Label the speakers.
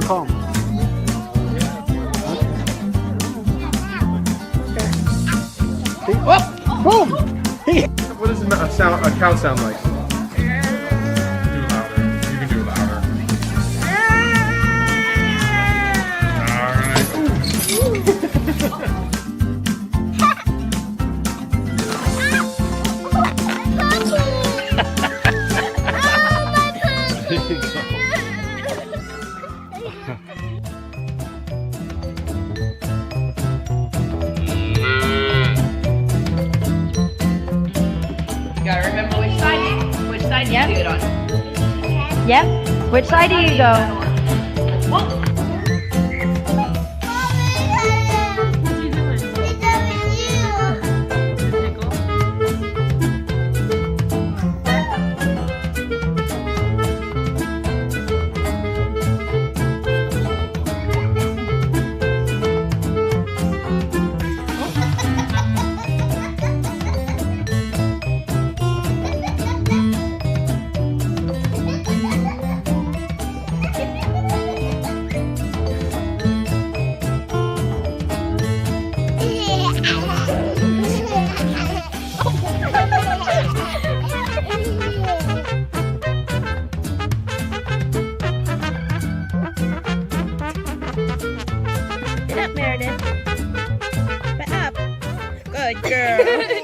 Speaker 1: calm. See? Oh, boom!
Speaker 2: What does a cow sound like? Do louder. You can do louder. Alright.
Speaker 1: There you go.
Speaker 3: You gotta remember which side
Speaker 4: Yep.
Speaker 3: you do it on.
Speaker 4: Yep. Which side do you go? Get up, Meredith. Get up. Good girl.